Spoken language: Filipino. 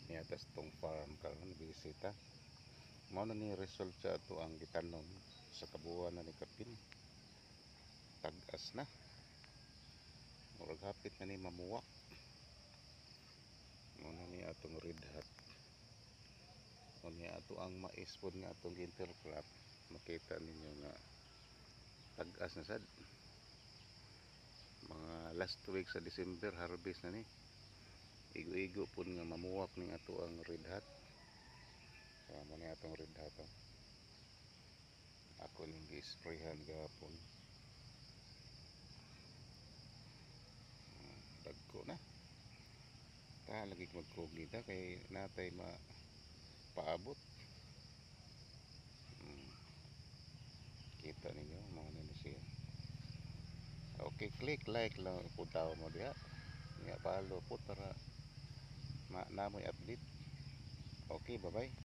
niyatas tong farm karon bisita mao na ni result sa ato ang gitanom sa kabuuan na ni kapin. Tag-as na murag hapit na ni mamuwak. Mao na ni atong red hat. O niya ato ang mais pod nga atong intercrop, makita ninyo nga tag-as na sad. Mga last week sa December harvest na ni. Igo-igo pod nga mamuwak ning ato ang red hat. Mo ni atong red hat. Ako ning gi-sprayhan gahapon. Dagko na. Ta lagi magkugnita kay natay paabot. Kita ninyo mao na siya. Okay, click like lang kung tao mo diha. Nga follow po para namoy update. Okay, bye-bye.